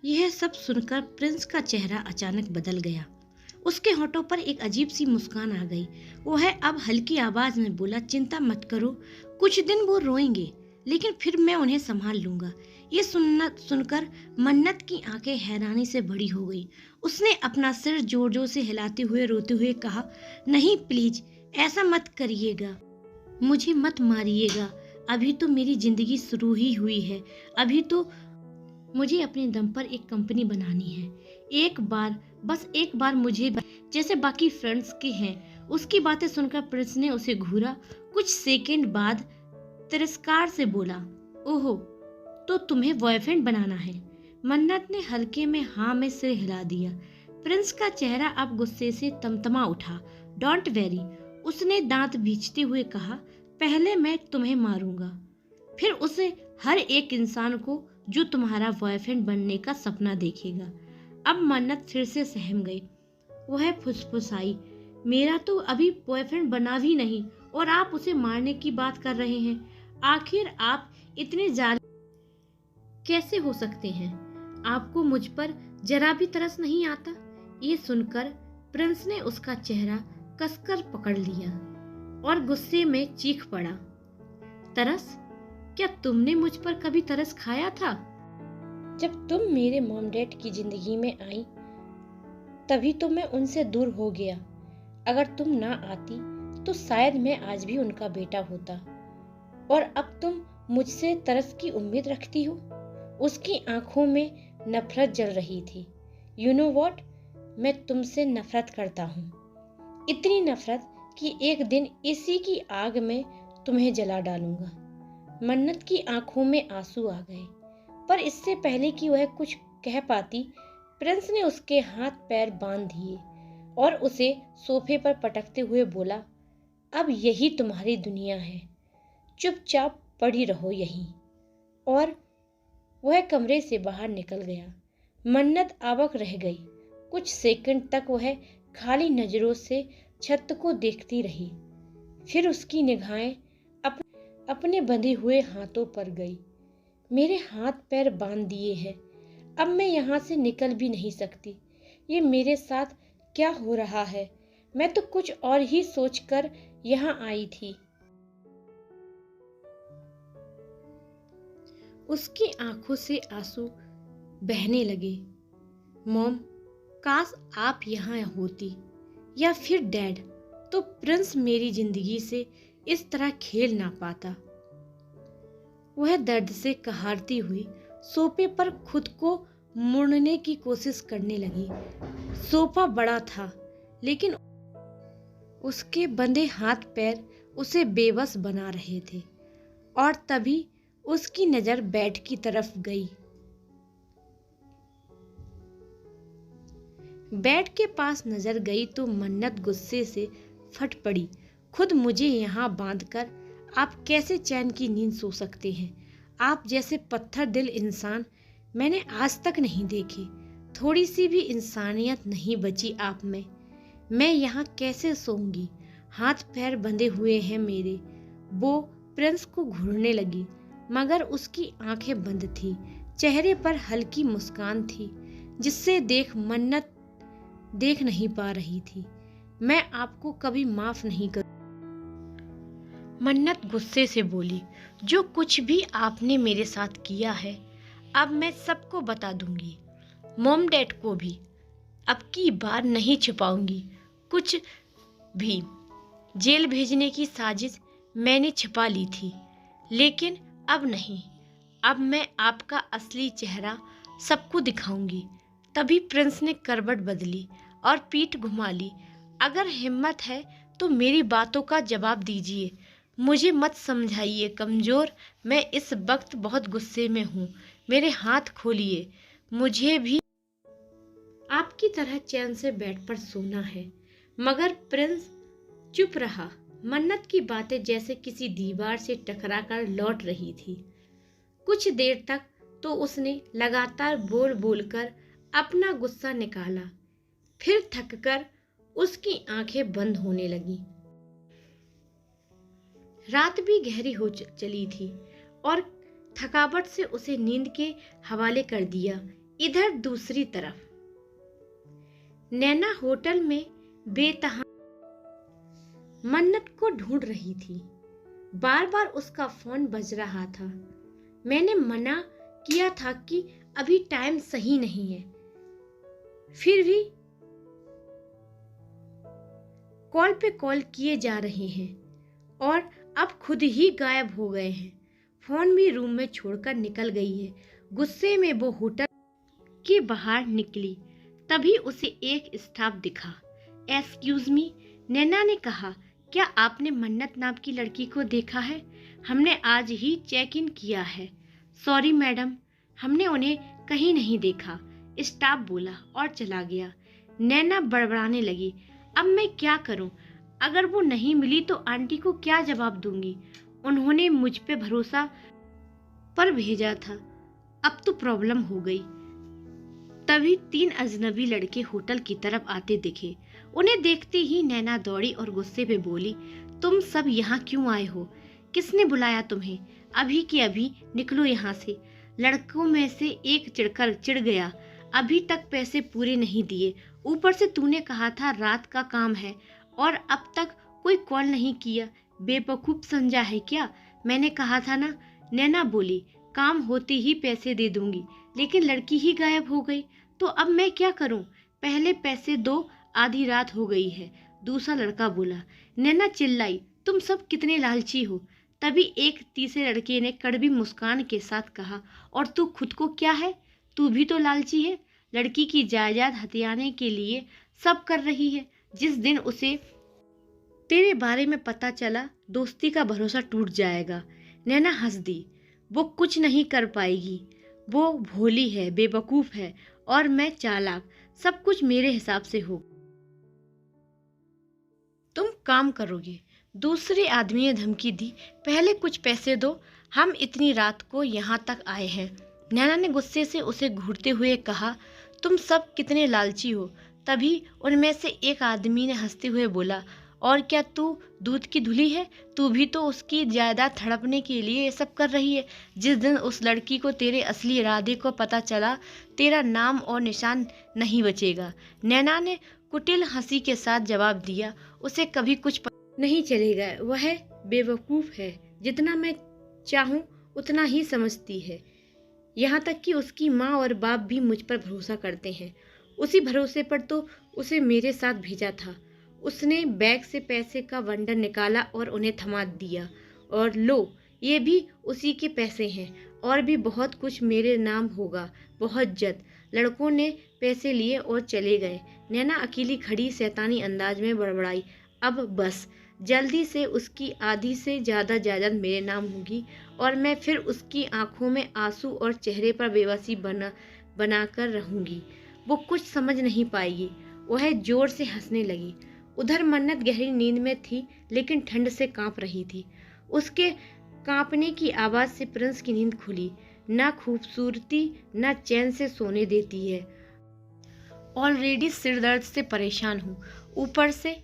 यह सब सुनकर प्रिंस का चेहरा अचानक बदल गया। उसके होठों पर एक अजीब सी मुस्कान आ गई। वह अब हल्की आवाज में बोला, चिंता मत करो, कुछ दिन वो रोएंगे लेकिन फिर मैं उन्हें संभाल लूंगा। ये सुनकर मन्नत की आंखें हैरानी से बड़ी हो गई। उसने अपना सिर जोर जोर से हिलाते हुए रोते हुए कहा, नहीं प्लीज ऐसा मत करिएगा, मुझे मत मारिएगा। अभी तो मेरी जिंदगी शुरू ही हुई है। अभी तो मुझे अपने दम पर एक कंपनी बनानी है। बस एक बार मुझे जैसे बाकी फ्रेंड्स के हैं। उसकी बातें सुनकर प्रिंस ने उसे घूरा। कुछ सेकंड बाद तिरस्कार से बोला, ओहो, तो तुम्हें बॉयफ्रेंड बनाना है? मन्नत ने हल्के में हाँ में सिर हिला दिया। प्रिंस का चेहरा अब गुस्से से तमतमा उठा। डोंट वेरी, उसने दांत भींचते हुए कहा, पहले मैं तुम्हें मारूंगा, फिर उसे हर एक इंसान को जो तुम्हारा बॉयफ्रेंड बनने का सपना देखेगा। अब मन्नत फिर से सहम गई। वह फुसफुसाई, मेरा तो अभी बॉयफ्रेंड बना भी नहीं और आप उसे मारने की बात कर रहे हैं। आखिर आप इतने जालिम कैसे हो सकते हैं? आपको मुझ पर जरा भी तरस नहीं आता? ये सुनकर प्रिंस ने उसका चेहरा कसकर पकड़ लिया और गुस्से में चीख पड़ा, तरस? क्या तुमने मुझ पर कभी तरस खाया था? जब तुम मेरे मॉम डैड की जिंदगी में आई तभी तो मैं उनसे दूर हो गया। अगर तुम ना आती तो शायद मैं आज भी उनका बेटा होता। और अब तुम मुझसे तरस की उम्मीद रखती हो? उसकी आंखों में नफरत जल रही थी। यू नो व्हाट, मैं तुमसे नफरत करता हूँ, इतनी नफरत कि एक दिन इसी की आग में तुम्हें जला डालूंगा। मन्नत की आंखों में आंसू आ गए, पर इससे पहले कि वह कुछ कह पाती, प्रिंस ने उसके हाथ पैर बांध दिए और उसे सोफे पर पटकते हुए बोला, अब यही तुम्हारी दुनिया है, चुपचाप पड़ी रहो यहीं। और वह कमरे से बाहर निकल गया। मन्नत अवाक रह गई। कुछ सेकंड तक वह खाली नजरों से छत को देखती रही। फिर उसकी निगाहें अपने बंधे हुए हाथों पर गई। मेरे हाथ पैर बांध दिए हैं, अब मैं यहाँ से निकल भी नहीं सकती। ये मेरे साथ क्या हो रहा है? मैं तो कुछ और ही सोचकर यहाँ आई थी। उसकी आंखों से आंसू बहने लगे। मॉम, काश आप यहाँ होती, या फिर डैड, तो प्रिंस मेरी जिंदगी से इस तरह खेल ना पाता। वह दर्द से कहारती हुई सोफे पर खुद को मुड़ने की कोशिश करने लगी। सोफा बड़ा था, लेकिन उसके बंधे हाथ पैर उसे बेबस बना रहे थे। और तभी उसकी नजर बेड की तरफ गई। बेड के पास नजर गई तो मन्नत गुस्से से फट पड़ी। खुद मुझे यहाँ बांधकर आप कैसे चैन की नींद सो सकते हैं? आप जैसे पत्थर दिल इंसान मैंने आज तक नहीं देखे। थोड़ी सी भी इंसानियत नहीं बची आप में। मैं यहाँ कैसे सोऊंगी? हाथ पैर बंधे हुए हैं मेरे। वो प्रिंस को घूरने लगी, मगर उसकी आंखें बंद थी। चेहरे पर हल्की मुस्कान थी, जिससे मन्नत देख नहीं पा रही थी। मैं आपको कभी माफ नहीं करूँ। मन्नत गुस्से से बोली, जो कुछ भी आपने मेरे साथ किया है अब मैं सबको बता दूंगी, मॉम डैड को भी। अब की बार नहीं छुपाऊंगी कुछ भी। जेल भेजने की साजिश मैंने छिपा ली थी, लेकिन अब नहीं। अब मैं आपका असली चेहरा सबको दिखाऊंगी। तभी प्रिंस ने करवट बदली और पीठ घुमा ली। अगर हिम्मत है तो मेरी बातों का जवाब दीजिए, मुझे मत समझाइए कमजोर। मैं इस वक्त बहुत गुस्से में हूँ, मेरे हाथ खोलिए। मुझे भी आपकी तरह चैन से बेड पर सोना है। मगर प्रिंस चुप रहा। मन्नत की बातें जैसे किसी दीवार से टकराकर लौट रही थी। कुछ देर तक तो उसने लगातार बोल बोलकर अपना गुस्सा निकाला, फिर थककर उसकी आंखें बंद होने लगी। रात भी गहरी हो चली थी और थकावट से उसे नींद के हवाले कर दिया। इधर दूसरी तरफ नैना होटल में बेतहा मन्नत को ढूंढ रही थी। बार बार उसका फोन बज रहा था। मैंने मना किया था कि अभी टाइम सही नहीं है, फिर भी कॉल पे कॉल किए जा रहे हैं और अब खुद ही गायब हो गए हैं। फोन भी रूम में छोड़कर निकल गई है। गुस्से में वो होटल के बाहर निकली, तभी उसे एक स्टाफ दिखा। एक्सक्यूज मी, नैना ने कहा, क्या आपने मन्नत नाम की लड़की को देखा है? हमने आज ही चेक इन किया है। सॉरी मैडम, हमने उन्हें कहीं नहीं देखा, स्टाफ बोला और चला गया। नैना बड़बड़ाने लगी, अब मैं क्या करूं? अगर वो नहीं मिली तो आंटी को क्या जवाब दूंगी? उन्होंने मुझ पे भरोसा पर भेजा था, अब तो प्रॉब्लम हो गई। तभी 3 अजनबी लड़के होटल की तरफ आते दिखे। उन्हें देखते ही नैना दौड़ी और गुस्से में बोली, तुम सब यहाँ क्यों आए हो? किसने बुलाया तुम्हें? अभी के अभी निकलो यहाँ से। लड़कों में से एक चिढ़ गया, अभी तक पैसे पूरे नहीं दिए, ऊपर से तूने कहा था रात का काम है और अब तक कोई कॉल नहीं किया। बेवकूफ समझा है क्या? मैंने कहा था ना। नैना बोली, काम होते ही पैसे दे दूंगी, लेकिन लड़की ही गायब हो गई, तो अब मैं क्या करूं? पहले पैसे दो, आधी रात हो गई है। दूसरा लड़का बोला। नैना चिल्लाई, तुम सब कितने लालची हो। तभी एक तीसरे लड़के ने कड़वी मुस्कान के साथ कहा, और तू खुद को क्या है? तू भी तो लालची है। लड़की की जायदाद हथियाने के लिए सब कर रही है। जिस दिन उसे तेरे बारे में पता चला, दोस्ती का भरोसा टूट जाएगा। नैना हंस दी, वो कुछ नहीं कर पाएगी। वो भोली है, बेवकूफ है और मैं चालाक। सब कुछ मेरे हिसाब से हो। तुम काम करोगे। दूसरे आदमी ने धमकी दी, पहले कुछ पैसे दो, हम इतनी रात को यहाँ तक आए हैं। नैना ने गुस्से से उसे घूरते हुए कहा, तुम सब कितने लालची हो। तभी उनमें से एक आदमी ने हंसते हुए बोला, और क्या तू दूध की धुली है? तू भी तो उसकी जायदाद हड़पने के लिए ये सब कर रही है। जिस दिन उस लड़की को तेरे असली इरादे को पता चला, तेरा नाम और निशान नहीं बचेगा। नैना ने कुटिल हंसी के साथ जवाब दिया, उसे कभी कुछ नहीं चलेगा। वह बेवकूफ है, जितना मैं चाहूं उतना ही समझती है। यहाँ तक कि उसकी माँ और बाप भी मुझ पर भरोसा करते हैं। उसी भरोसे पर तो उसे मेरे साथ भेजा था। उसने बैग से पैसे का बंडल निकाला और उन्हें थमा दिया, और लो, ये भी उसी के पैसे हैं, और भी बहुत कुछ मेरे नाम होगा बहुत जल्द। लड़कों ने पैसे लिए और चले गए। नैना अकेली खड़ी शैतानी अंदाज में बड़बड़ाई, अब बस, जल्दी से उसकी आधी से ज़्यादा जायदाद मेरे नाम होगी और मैं फिर उसकी आंखों में आंसू और चेहरे पर बेबसी बनाकर रहूंगी। वो कुछ समझ नहीं पाएगी। वह जोर से हंसने लगी। उधर मन्नत गहरी नींद में थी, लेकिन ठंड से कांप रही थी। उसके कांपने की आवाज़ से प्रिंस की नींद खुली। ना खूबसूरती ना चैन से सोने देती है। ऑलरेडी सिर दर्द से परेशान हूँ, ऊपर से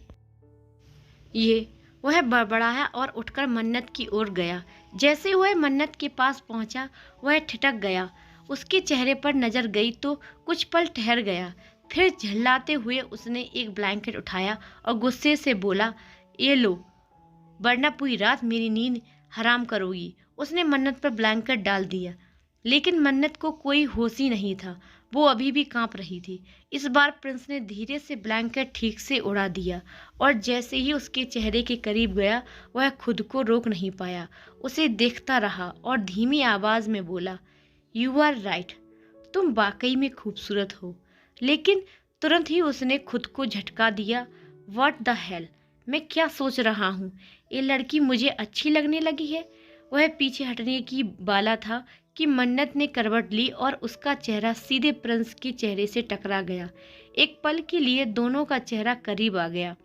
ये। वह बड़बड़ाया और उठकर मन्नत की ओर गया। जैसे वह मन्नत के पास पहुंचा, वह ठिठक गया। उसके चेहरे पर नजर गई तो कुछ पल ठहर गया, फिर झल्लाते हुए उसने एक ब्लैंकेट उठाया और गुस्से से बोला, ये लो, वरना पूरी रात मेरी नींद हराम करोगी। उसने मन्नत पर ब्लैंकेट डाल दिया, लेकिन मन्नत को कोई होश ही नहीं था। वो अभी भी कांप रही थी। इस बार प्रिंस ने धीरे से ब्लैंकेट ठीक से उड़ा दिया और जैसे ही उसके चेहरे के करीब गया, वह खुद को रोक नहीं पाया। उसे देखता रहा और धीमी आवाज में बोला, यू आर राइट, तुम वाकई में खूबसूरत हो। लेकिन तुरंत ही उसने खुद को झटका दिया, व्हाट द हेल, मैं क्या सोच रहा हूँ? ये लड़की मुझे अच्छी लगने लगी है। वह पीछे हटने की बाला था कि मन्नत ने करवट ली और उसका चेहरा सीधे प्रिंस के चेहरे से टकरा गया। एक पल के लिए दोनों का चेहरा करीब आ गया।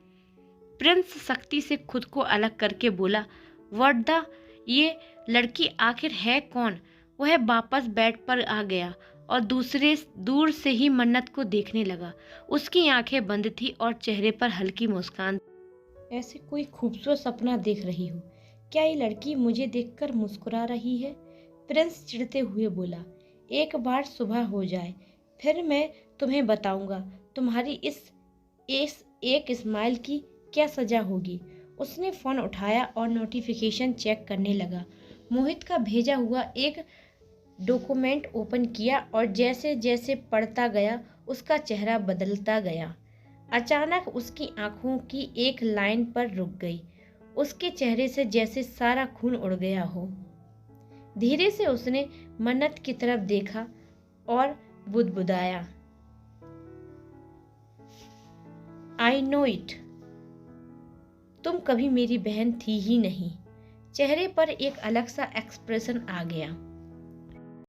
प्रिंस सख्ती से खुद को अलग करके बोला, व्हाट द, ये लड़की आखिर है कौन? वह वापस बेड पर आ गया और दूर से ही मन्नत को देखने लगा। उसकी आंखें बंद थी और चेहरे पर हल्की मुस्कान। ऐसे कोई खूबसूरत सपना देख रही हो? क्या ये लड़की मुझे देखकर मुस्कुरा रही है? प्रिंस चिढ़ते हुए बोला, एक बार सुबह हो जाए, फिर मैं तुम्हें बताऊंगा तुम्हारी इस एक स्माइल की क्या सजा होगी। उसने फ़ोन उठाया और नोटिफिकेशन चेक करने लगा। मोहित का भेजा हुआ एक डॉक्यूमेंट ओपन किया और जैसे जैसे पढ़ता गया उसका चेहरा बदलता गया। अचानक उसकी आंखों की एक लाइन पर रुक गई। उसके चेहरे से जैसे सारा खून उड़ गया हो। धीरे से उसने मन्नत की तरफ देखा और बुदबुदाया, आई नो इट, तुम कभी मेरी बहन थी ही नहीं। चेहरे पर एक अलग सा एक्सप्रेशन आ गया।